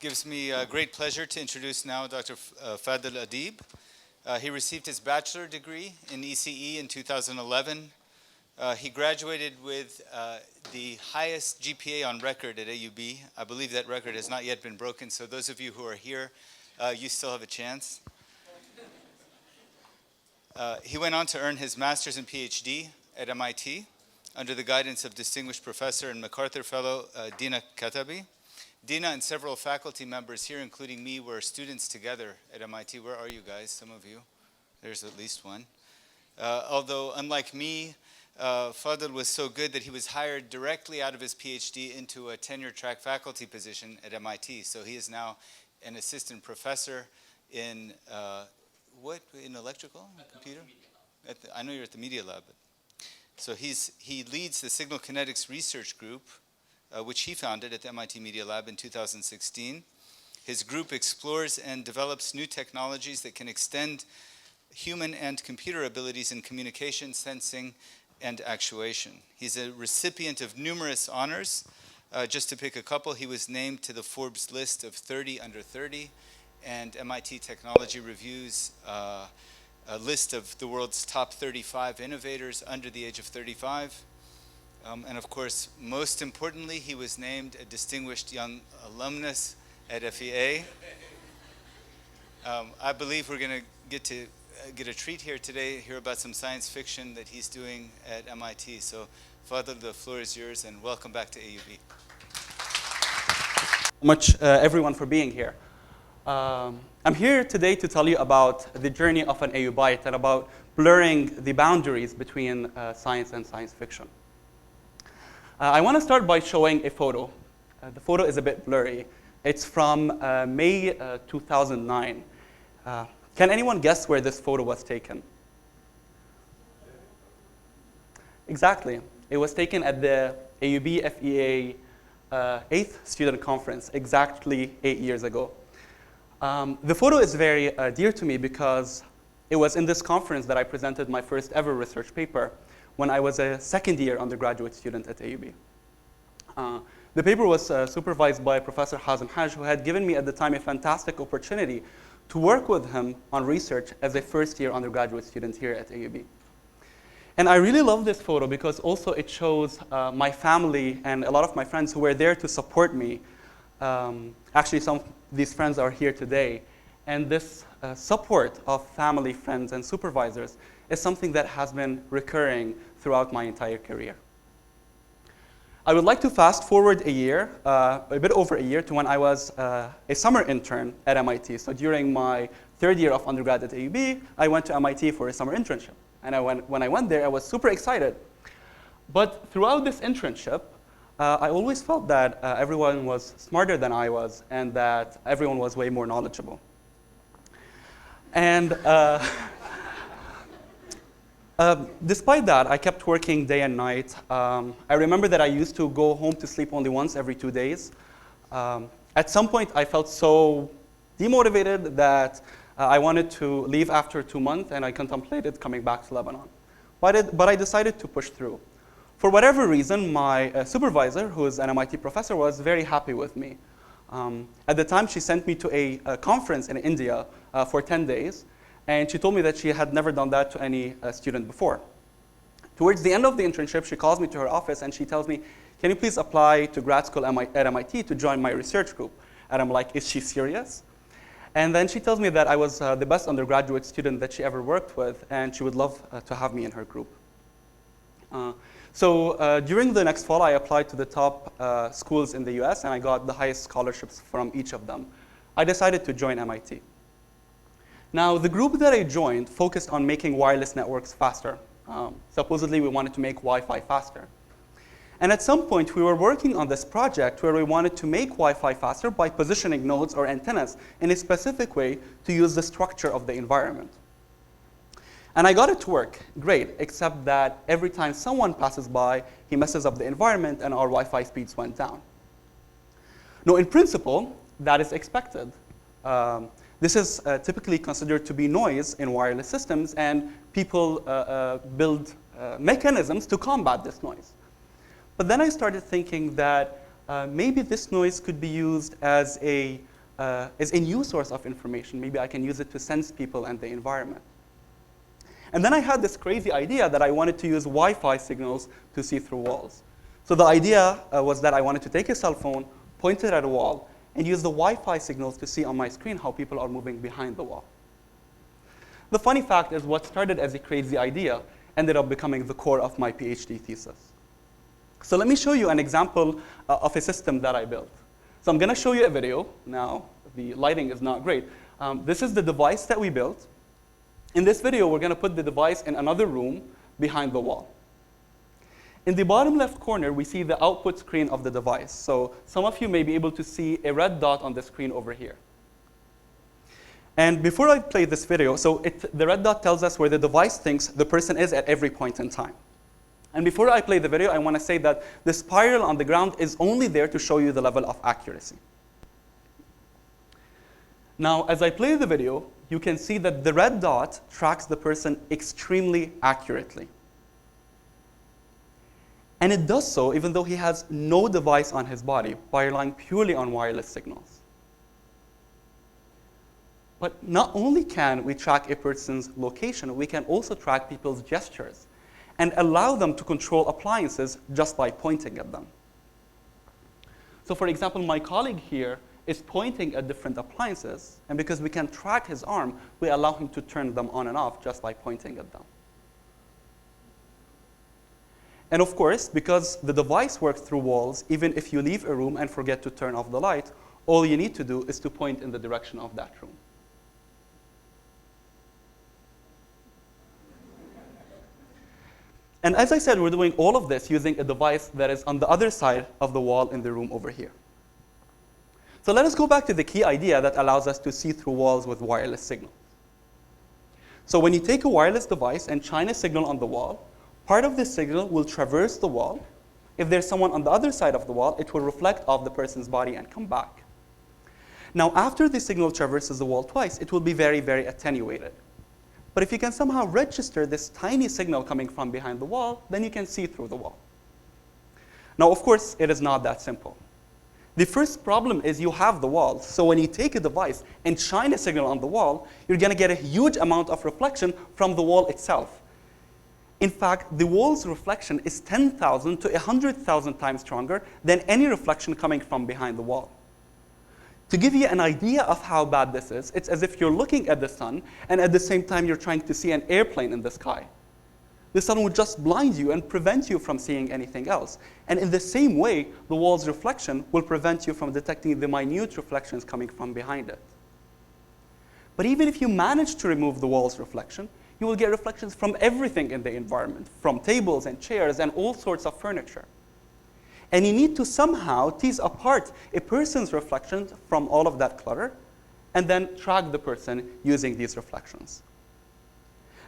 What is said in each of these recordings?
Gives me great pleasure to introduce now Dr. Fadel Adib. He received his bachelor degree in ECE in 2011. He graduated with the highest GPA on record at AUB. I believe that record has not yet been broken, so those of you who are here, you still have a chance. He went on to earn his master's and PhD at MIT under the guidance of distinguished professor and MacArthur Fellow Dina Katabi. Dina and several faculty members here, including me, were students together at MIT. Where are you guys? Some of you. There's at least one. Although, unlike me, Fadel was so good that he was hired directly out of his PhD into a tenure-track faculty position at MIT. So he is now an assistant professor in, in electrical? Computer? I know you're at the Media Lab. So he leads the Signal Kinetics Research Group, which he founded at the MIT Media Lab in 2016. His group explores and develops new technologies that can extend human and computer abilities in communication, sensing, and actuation. He's a recipient of numerous honors. Just to pick a couple, he was named to the Forbes list of 30 under 30, and MIT Technology Review's a list of the world's top 35 innovators under the age of 35. And of course, most importantly, he was named a distinguished young alumnus at FEA. I believe we're going to get a treat here today, hear about some science fiction that he's doing at MIT. So, Fadel, the floor is yours, and welcome back to AUB. Much everyone for being here. I'm here today to tell you about the journey of an Aubite and about blurring the boundaries between science and science fiction. I want to start by showing a photo. The photo is a bit blurry. It's from May 2009. Can anyone guess where this photo was taken? Exactly. It was taken at the AUB FEA 8th Student Conference, exactly 8 years ago. The photo is very dear to me because it was in this conference that I presented my first ever research paper when I was a second-year undergraduate student at AUB. The paper was supervised by Professor Hazem Haj, who had given me at the time a fantastic opportunity to work with him on research as a first-year undergraduate student here at AUB. And I really love this photo because also it shows my family and a lot of my friends who were there to support me. Actually, some of these friends are here today. And this support of family, friends, and supervisors is something that has been recurring throughout my entire career. I would like to fast forward a year, a bit over a year, to when I was a summer intern at MIT. So during my third year of undergrad at AUB, I went to MIT for a summer internship. And when I went there, I was super excited. But throughout this internship, I always felt that everyone was smarter than I was and that everyone was way more knowledgeable. And despite that, I kept working day and night. I remember that I used to go home to sleep only once every 2 days. At some point, I felt so demotivated that I wanted to leave after 2 months, and I contemplated coming back to Lebanon. But I decided to push through. For whatever reason, my supervisor, who is an MIT professor, was very happy with me. At the time, she sent me to a conference in India for 10 days. And she told me that she had never done that to any student before. Towards the end of the internship, she calls me to her office and she tells me, can you please apply to grad school at MIT to join my research group? And I'm like, is she serious? And then she tells me that I was the best undergraduate student that she ever worked with, and she would love to have me in her group. So during the next fall, I applied to the top schools in the US, and I got the highest scholarships from each of them. I decided to join MIT. Now, the group that I joined focused on making wireless networks faster. Supposedly, we wanted to make Wi-Fi faster. And at some point, we were working on this project where we wanted to make Wi-Fi faster by positioning nodes or antennas in a specific way to use the structure of the environment. And I got it to work, great, except that every time someone passes by, he messes up the environment and our Wi-Fi speeds went down. Now, in principle, that is expected. This is typically considered to be noise in wireless systems, and people build mechanisms to combat this noise. But then I started thinking that maybe this noise could be used as a is a new source of information. Maybe I can use it to sense people and the environment. And then I had this crazy idea that I wanted to use Wi-Fi signals to see through walls. So the idea was that I wanted to take a cell phone, point it at a wall, and use the Wi-Fi signals to see on my screen how people are moving behind the wall. The funny fact is what started as a crazy idea ended up becoming the core of my PhD thesis. So let me show you an example of a system that I built. So I'm going to show you a video now. The lighting is not great. This is the device that we built. In this video, we're going to put the device in another room behind the wall. In the bottom left corner, we see the output screen of the device. So some of you may be able to see a red dot on the screen over here. And before I play this video, so the red dot tells us where the device thinks the person is at every point in time. And before I play the video, I want to say that the spiral on the ground is only there to show you the level of accuracy. Now, as I play the video, you can see that the red dot tracks the person extremely accurately. And it does so even though he has no device on his body by relying purely on wireless signals. But not only can we track a person's location, we can also track people's gestures and allow them to control appliances just by pointing at them. So for example, my colleague here is pointing at different appliances, and because we can track his arm, we allow him to turn them on and off just by pointing at them. And of course, because the device works through walls, even if you leave a room and forget to turn off the light, all you need to do is to point in the direction of that room. And as I said, we're doing all of this using a device that is on the other side of the wall in the room over here. So let us go back to the key idea that allows us to see through walls with wireless signals. So when you take a wireless device and shine a signal on the wall, part of this signal will traverse the wall. If there's someone on the other side of the wall, it will reflect off the person's body and come back. Now, after the signal traverses the wall twice, it will be very, very attenuated. But if you can somehow register this tiny signal coming from behind the wall, then you can see through the wall. Now, of course, it is not that simple. The first problem is you have the wall. So when you take a device and shine a signal on the wall, you're going to get a huge amount of reflection from the wall itself. In fact, the wall's reflection is 10,000 to 100,000 times stronger than any reflection coming from behind the wall. To give you an idea of how bad this is, it's as if you're looking at the sun, and at the same time you're trying to see an airplane in the sky. The sun would just blind you and prevent you from seeing anything else. And in the same way, the wall's reflection will prevent you from detecting the minute reflections coming from behind it. But even if you manage to remove the wall's reflection, you will get reflections from everything in the environment, from tables and chairs and all sorts of furniture. And you need to somehow tease apart a person's reflections from all of that clutter and then track the person using these reflections.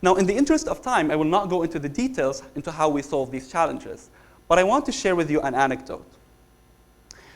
Now, in the interest of time, I will not go into the details into how we solve these challenges, but I want to share with you an anecdote.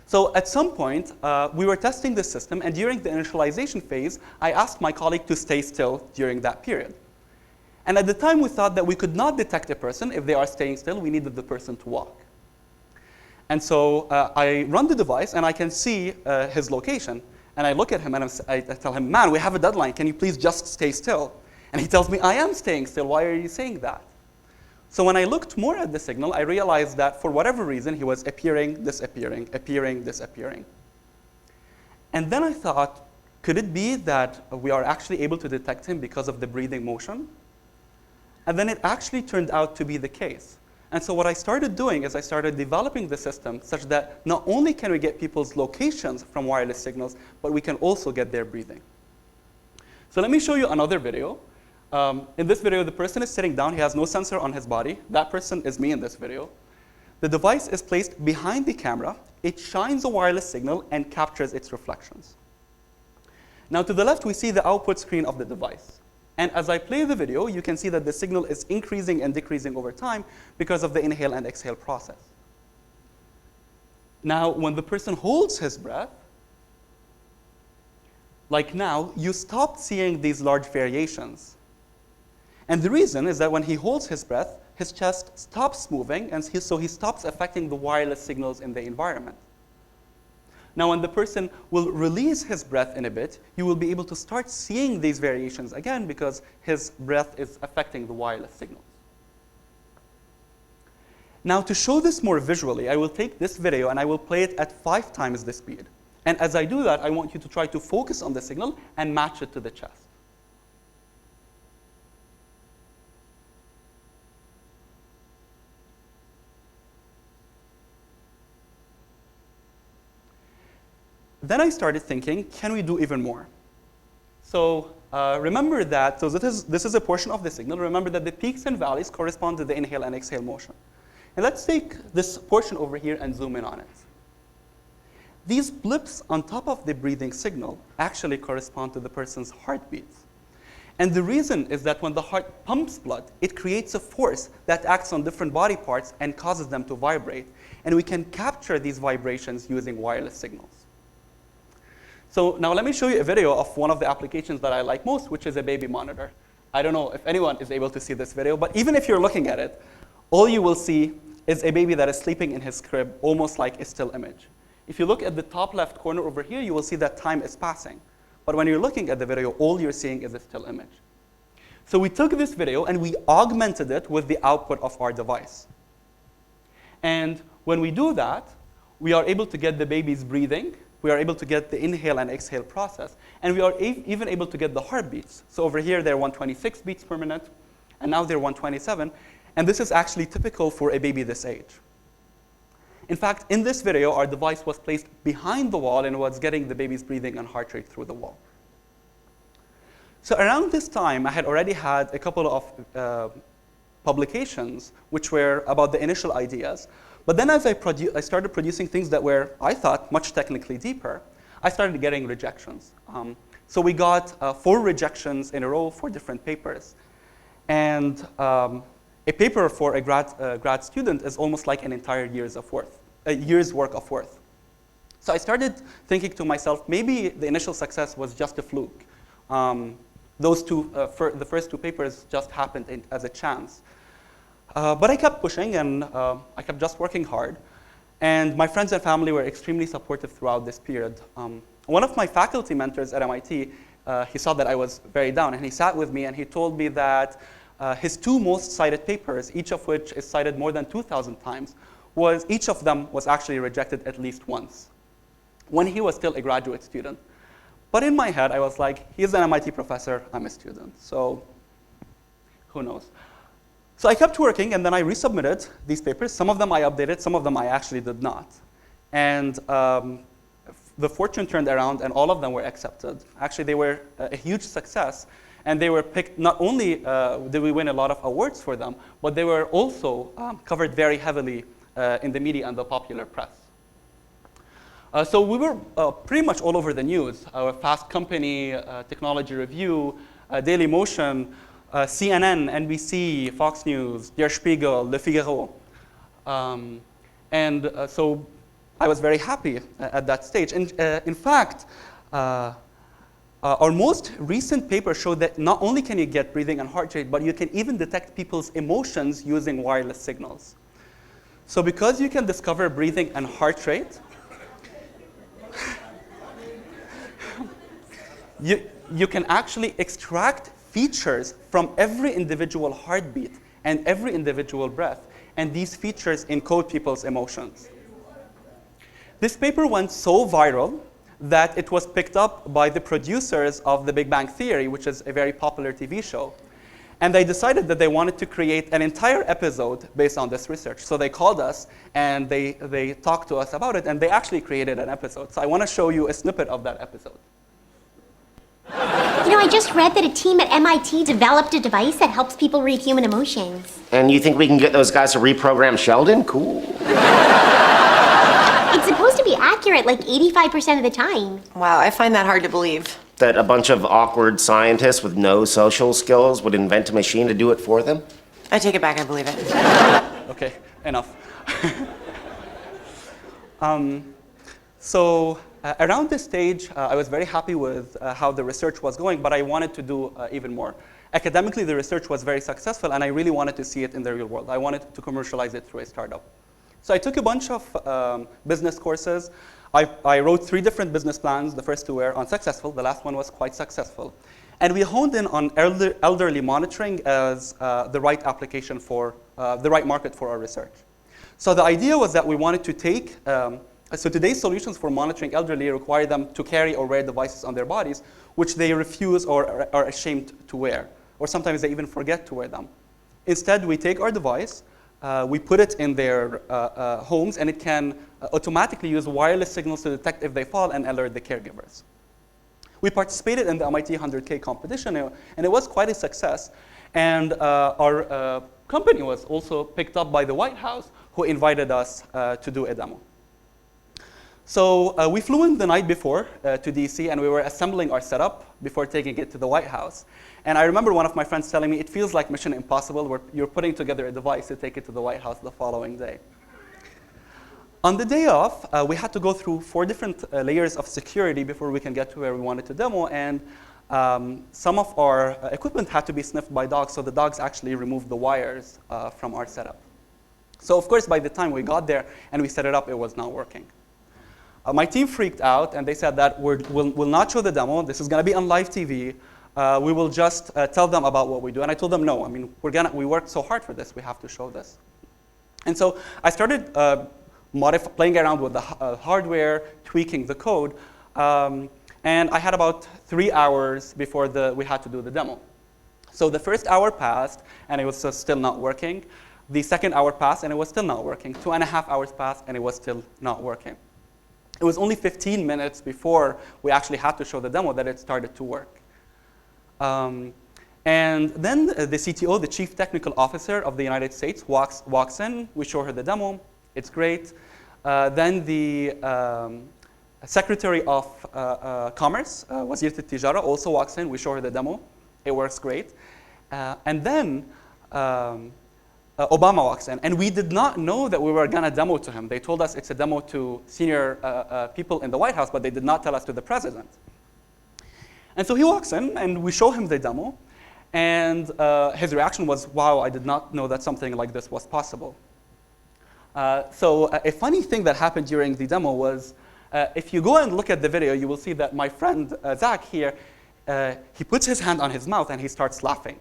So at some point, we were testing this system, and during the initialization phase, I asked my colleague to stay still during that period. And at the time, we thought that we could not detect a person if they are staying still. We needed the person to walk. And so I run the device, and I can see his location. And I look at him, and I tell him, man, we have a deadline. Can you please just stay still? And he tells me, I am staying still. Why are you saying that? So when I looked more at the signal, I realized that for whatever reason, he was appearing, disappearing, appearing, disappearing. And then I thought, could it be that we are actually able to detect him because of the breathing motion? And then it actually turned out to be the case. And so what I started doing is I started developing the system such that not only can we get people's locations from wireless signals, but we can also get their breathing. So let me show you another video. In this video, the person is sitting down. He has no sensor on his body. That person is me in this video. The device is placed behind the camera. It shines a wireless signal and captures its reflections. Now to the left, we see the output screen of the device. And as I play the video, you can see that the signal is increasing and decreasing over time because of the inhale and exhale process. Now, when the person holds his breath, like now, you stop seeing these large variations. And the reason is that when he holds his breath, his chest stops moving, and so he stops affecting the wireless signals in the environment. Now, when the person will release his breath in a bit, you will be able to start seeing these variations again because his breath is affecting the wireless signals. Now, to show this more visually, I will take this video and I will play it at 5 times the speed. And as I do that, I want you to try to focus on the signal and match it to the chest. Then I started thinking, can we do even more? So remember that, so this is a portion of the signal. Remember that the peaks and valleys correspond to the inhale and exhale motion. And let's take this portion over here and zoom in on it. These blips on top of the breathing signal actually correspond to the person's heartbeats. And the reason is that when the heart pumps blood, it creates a force that acts on different body parts and causes them to vibrate. And we can capture these vibrations using wireless signals. So now let me show you a video of one of the applications that I like most, which is a baby monitor. I don't know if anyone is able to see this video, but even if you're looking at it, all you will see is a baby that is sleeping in his crib, almost like a still image. If you look at the top left corner over here, you will see that time is passing. But when you're looking at the video, all you're seeing is a still image. So we took this video and we augmented it with the output of our device. And when we do that, we are able to get the baby's breathing. We are able to get the inhale and exhale process. And we are even able to get the heartbeats. So over here, they're 126 beats per minute. And now they're 127. And this is actually typical for a baby this age. In fact, in this video, our device was placed behind the wall and was getting the baby's breathing and heart rate through the wall. So around this time, I had already had a couple of publications which were about the initial ideas. But then as I started producing things that were, I thought, much technically deeper, I started getting rejections. So we got 4 rejections in a row for different papers. And a paper for a grad student is almost like an entire year's work of work. So I started thinking to myself, maybe the initial success was just a fluke. The first 2 papers just happened as a chance. But I kept pushing, and I kept just working hard. And my friends and family were extremely supportive throughout this period. One of my faculty mentors at MIT, he saw that I was very down, and he sat with me, and he told me that his 2 most cited papers, each of which is cited more than 2,000 times, each of them was actually rejected at least once, when he was still a graduate student. But in my head, I was like, he's an MIT professor, I'm a student, so who knows? So I kept working, and then I resubmitted these papers. Some of them I updated, some of them I actually did not. And the fortune turned around, and all of them were accepted. Actually, they were a huge success, and they were picked. Not only did we win a lot of awards for them, but they were also covered very heavily in the media and the popular press. So we were pretty much all over the news. Fast Company, Technology Review, Daily Motion, CNN, NBC, Fox News, Der Spiegel, Le Figaro. So I was very happy at that stage. And in fact, our most recent paper showed that not only can you get breathing and heart rate, but you can even detect people's emotions using wireless signals. So because you can discover breathing and heart rate, you can actually extract features from every individual heartbeat and every individual breath, and these features encode people's emotions. This paper went so viral that it was picked up by the producers of The Big Bang Theory, which is a very popular TV show. And they decided that they wanted to create an entire episode based on this research. So they called us, and they talked to us about it, and they actually created an episode. So I want to show you a snippet of that episode. You know, I just read that a team at MIT developed a device that helps people read human emotions. And you think we can get those guys to reprogram Sheldon? Cool. It's supposed to be accurate like 85% of the time. Wow, I find that hard to believe. That a bunch of awkward scientists with no social skills would invent a machine to do it for them? I take it back, I believe it. Okay, enough. Around this stage, I was very happy with how the research was going, but I wanted to do even more. Academically, the research was very successful, and I really wanted to see it in the real world. I wanted to commercialize it through a startup. So I took a bunch of business courses. I wrote 3 different business plans. The first 2 were unsuccessful. The last one was quite successful. And we honed in on elderly monitoring as the right application for, the right market for our research. So the idea was that we wanted to take, so today's solutions for monitoring elderly require them to carry or wear devices on their bodies, which they refuse or are ashamed to wear, or sometimes they even forget to wear them. Instead, we take our device, we put it in their homes, and it can automatically use wireless signals to detect if they fall and alert the caregivers. We participated in the MIT 100K competition, and it was quite a success. And our company was also picked up by the White House, who invited us to do a demo. So we flew in the night before to DC, and we were assembling our setup before taking it to the White House. And I remember one of my friends telling me, it feels like Mission Impossible, where you're putting together a device to take it to the White House the following day. On the day off, we had to go through 4 different layers of security before we can get to where we wanted to demo. And some of our equipment had to be sniffed by dogs, so the dogs actually removed the wires from our setup. So of course, by the time we got there and we set it up, it was not working. My team freaked out, and they said that we'll not show the demo. This is going to be on live TV. We will just tell them about what we do. And I told them, no, I mean, we worked so hard for this. We have to show this. And so I started playing around with the hardware, tweaking the code. And I had about 3 hours before we had to do the demo. So the first hour passed, and it was still not working. The second hour passed, and it was still not working. 2.5 hours passed, and it was still not working. It was only 15 minutes before we actually had to show the demo that it started to work. And then the CTO, the Chief Technical Officer of the United States, walks in. We show her the demo. It's great. Then the Secretary of Commerce, Wazir Tijara, also walks in. We show her the demo. It works great. And then Obama walks in, and we did not know that we were going to demo to him. They told us it's a demo to senior people in the White House, but they did not tell us to the president. And so he walks in, and we show him the demo, and his reaction was, wow, I did not know that something like this was possible. So a funny thing that happened during the demo was, if you go and look at the video, you will see that my friend, Zach here, he puts his hand on his mouth, and he starts laughing.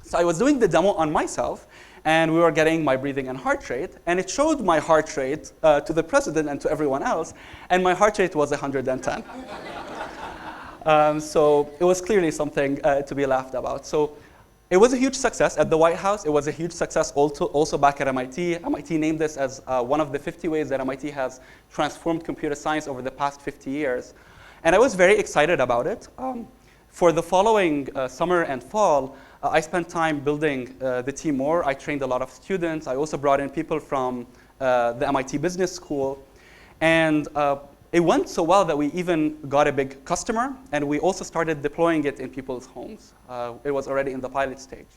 So I was doing the demo on myself, and we were getting my breathing and heart rate, and it showed my heart rate to the president and to everyone else, and my heart rate was 110. So it was clearly something to be laughed about. So it was a huge success at the White House. It was a huge success also back at MIT. MIT named this as one of the 50 ways that MIT has transformed computer science over the past 50 years. And I was very excited about it. For the following summer and fall, I spent time building the team more. I trained a lot of students. I also brought in people from the MIT Business School. And it went so well that we even got a big customer, and we also started deploying it in people's homes. It was already in the pilot stage.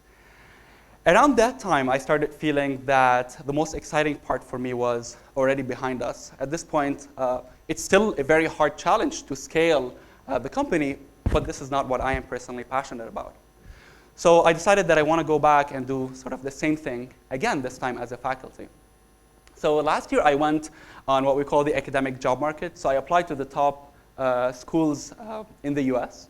Around that time, I started feeling that the most exciting part for me was already behind us. At this point, it's still a very hard challenge to scale the company, but this is not what I am personally passionate about. So I decided that I want to go back and do sort of the same thing again, this time as a faculty. So last year, I went on what we call the academic job market. So I applied to the top schools in the US.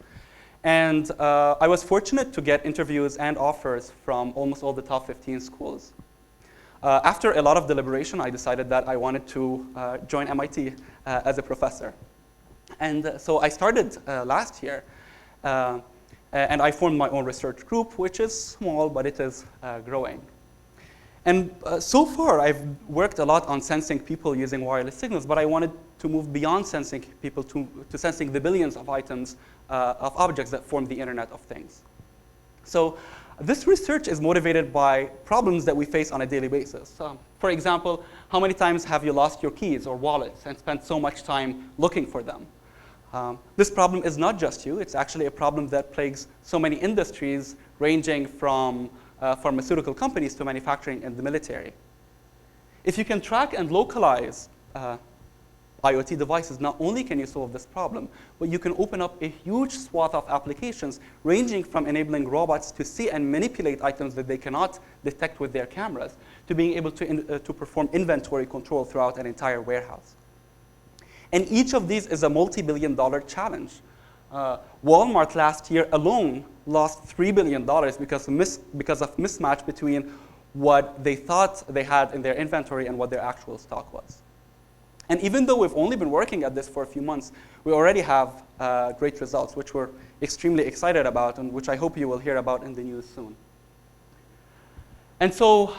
And I was fortunate to get interviews and offers from almost all the top 15 schools. After a lot of deliberation, I decided that I wanted to join MIT as a professor. And so I started last year. And I formed my own research group, which is small, but it is growing. And so far, I've worked a lot on sensing people using wireless signals, but I wanted to move beyond sensing people to sensing the billions of items, of objects that form the Internet of Things. So this research is motivated by problems that we face on a daily basis. For example, how many times have you lost your keys or wallets and spent so much time looking for them? This problem is not just you. It's actually a problem that plagues so many industries, ranging from pharmaceutical companies to manufacturing and the military. If you can track and localize IoT devices, not only can you solve this problem, but you can open up a huge swath of applications, ranging from enabling robots to see and manipulate items that they cannot detect with their cameras, to being able to perform inventory control throughout an entire warehouse. And each of these is a multi-billion-dollar challenge. Walmart last year alone lost $3 billion because of mismatch between what they thought they had in their inventory and what their actual stock was. And even though we've only been working at this for a few months, we already have great results, which we're extremely excited about and which I hope you will hear about in the news soon. And so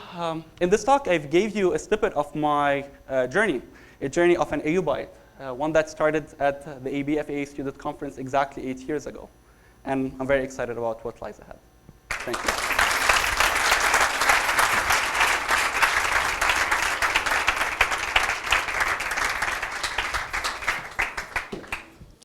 in this talk, I gave you a snippet of my journey, a journey of an Aubite, one that started at the ABFAA Student Conference exactly 8 years ago. And I'm very excited about what lies ahead. Thank you.